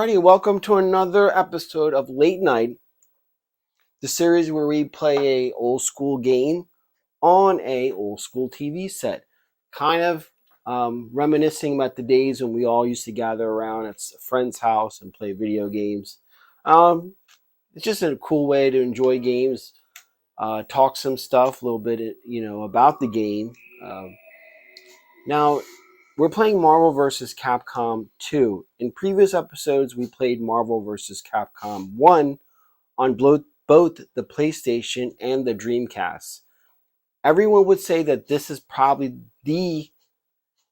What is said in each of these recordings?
Alrighty, welcome to another episode of Late Night, the series where we play a old school game on a old school TV set. Kind of reminiscing about the days when we all used to gather around at a friend's house and play video games. It's just a cool way to enjoy games, talk some stuff, a little bit, about the game. Now, we're playing Marvel vs. Capcom 2. In previous episodes, we played Marvel vs. Capcom 1 on both the PlayStation and the Dreamcast. Everyone would say that this is probably the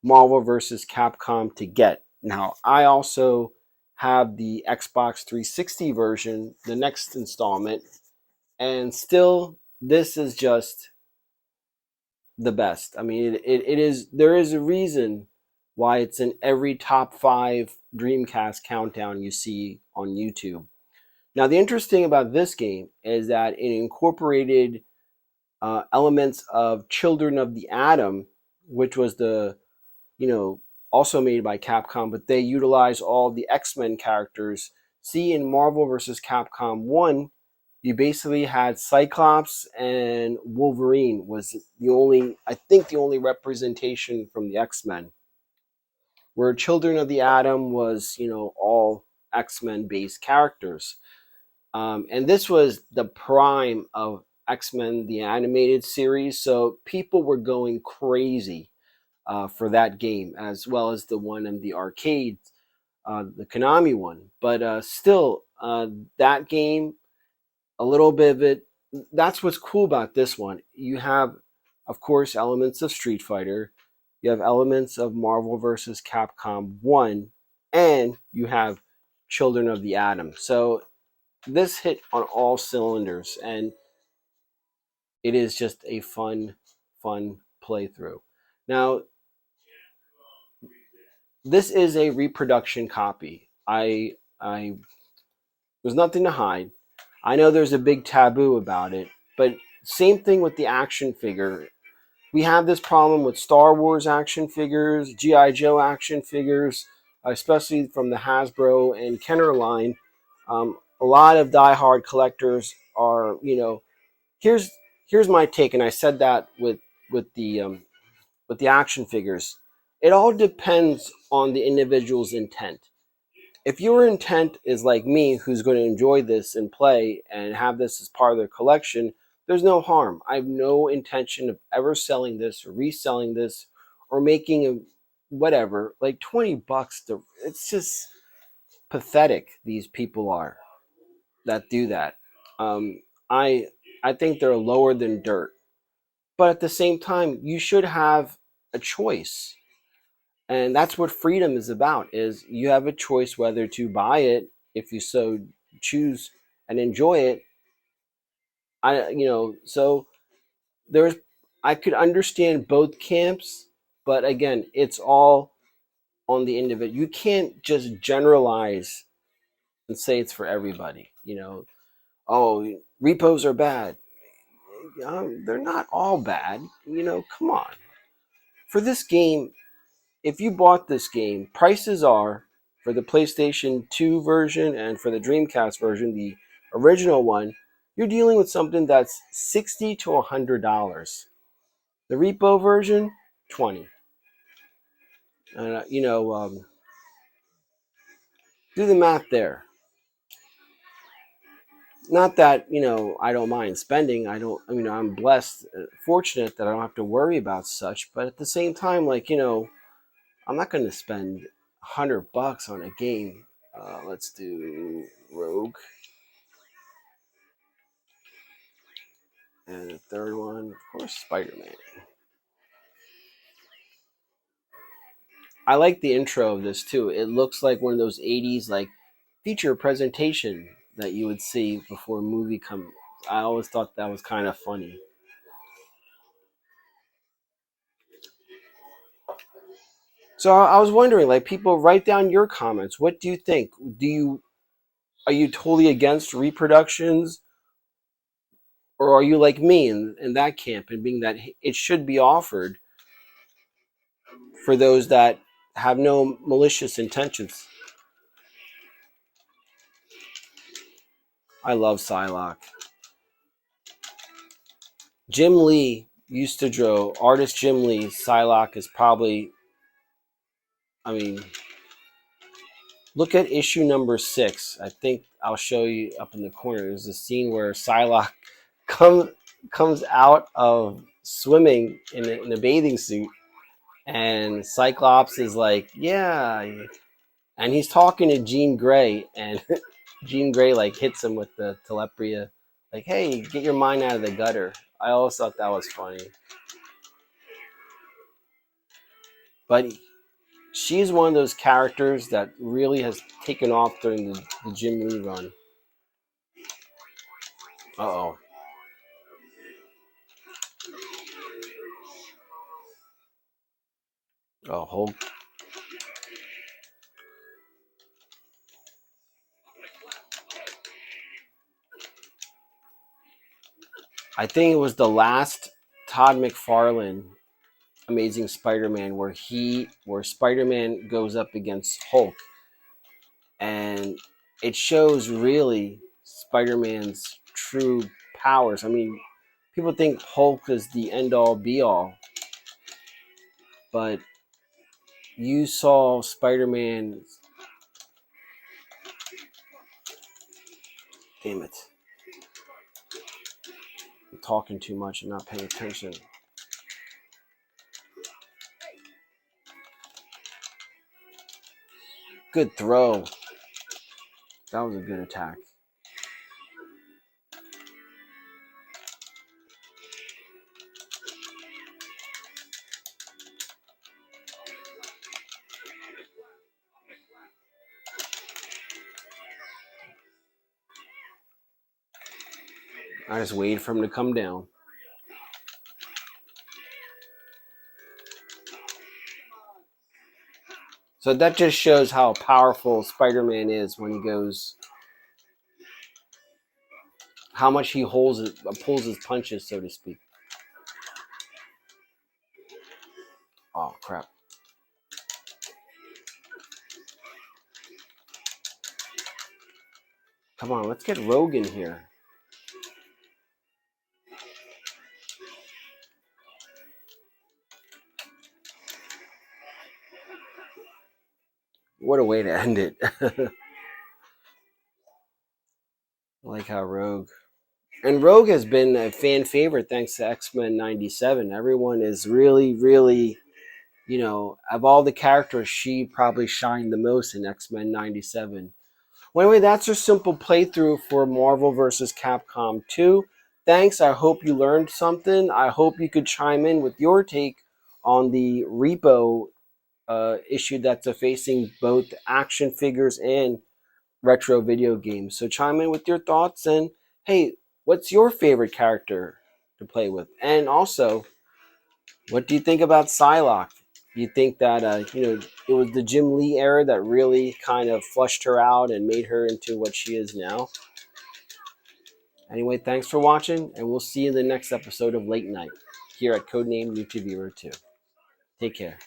Marvel vs. Capcom to get. Now, I also have the Xbox 360 version, the next installment, and still, this is just the best. I mean, it is. There is a reason why it's in every top 5 Dreamcast countdown you see on YouTube. Now, the interesting about this game is that it incorporated elements of Children of the Atom, which was also made by Capcom, but they utilize all the X-Men characters. See, in Marvel vs. Capcom 1, you basically had Cyclops and Wolverine was the only representation from the X-Men. Where Children of the Atom was, all X-Men based characters. And this was the prime of X-Men, the animated series. So people were going crazy for that game, as well as the one in the arcade, the Konami one. But still, that game, a little bit of it, that's what's cool about this one. You have, of course, elements of Street Fighter. You have elements of Marvel vs. Capcom 1, and you have Children of the Atom. So this hit on all cylinders, and it is just a fun playthrough. Now, this is a reproduction copy. There's nothing to hide. I know there's a big taboo about it, but same thing with the action figure. We have this problem with Star Wars action figures, G.I. Joe action figures, especially from the Hasbro and Kenner line. A lot of diehard collectors are, here's my take, and I said that with the action figures. It all depends on the individual's intent. If your intent is like me, who's going to enjoy this and play and have this as part of their collection, there's no harm. I have no intention of ever selling this or reselling this or making a whatever, like $20. It's just pathetic. These people are that do that. I think they're lower than dirt, but at the same time, you should have a choice, and that's what freedom is about. Is you have a choice whether to buy it if you so choose and enjoy it. So I could understand both camps, but again, it's all on the individual. You can't just generalize and say it's for everybody. Oh, repos are bad. They're not all bad. Come on. For this game, if you bought this game, prices are for the PlayStation 2 version and for the Dreamcast version, the original one, you're dealing with something that's $60 to $100. The repo version, $20. Do the math there. Not that, I don't mind spending. I'm blessed, fortunate that I don't have to worry about such. But at the same time, I'm not going to spend $100 on a game. Let's do Rogue. And the third one, of course, Spider-Man. I like the intro of this too. It looks like one of those 80s feature presentation that you would see before a movie comes. I always thought that was kind of funny. So I was wondering, people, write down your comments. What do you think? Are you totally against reproductions, or are you like me in that camp and being that it should be offered for those that have no malicious intentions? I love Psylocke. Jim Lee used to draw. Artist Jim Lee, Psylocke is probably, I mean, look at issue number 6. I think I'll show you up in the corner. There's a scene where Psylocke comes out of swimming in a bathing suit, and Cyclops is like, yeah. And he's talking to Jean Grey, and Jean Grey like hits him with the telepria, like, hey, get your mind out of the gutter. I always thought that was funny. But she's one of those characters that really has taken off during the Jim Lee run. Uh-oh. Oh, Hulk. I think it was the last Todd McFarlane Amazing Spider-Man where Spider-Man goes up against Hulk, and it shows really Spider-Man's true powers. I mean, people think Hulk is the end-all be-all, but you saw Spider-Man. Damn it. I'm talking too much and not paying attention. Good throw. That was a good attack. I just waited for him to come down. So that just shows how powerful Spider-Man is when he goes, how much he pulls his punches, so to speak. Oh, crap. Come on, let's get Rogue in here. What a way to end it. I like how Rogue. And Rogue has been a fan favorite thanks to X-Men 97. Everyone is really, really, of all the characters, she probably shined the most in X-Men 97. Well, anyway, that's our simple playthrough for Marvel vs. Capcom 2. Thanks. I hope you learned something. I hope you could chime in with your take on the repo issue that's facing both action figures and retro video games. So chime in with your thoughts, and hey, what's your favorite character to play with? And also, what do you think about Psylocke? Do you think that it was the Jim Lee era that really kind of flushed her out and made her into what she is now? Anyway, thanks for watching, and we'll see you in the next episode of Late Night here at Codename UTViewer 2. Take care.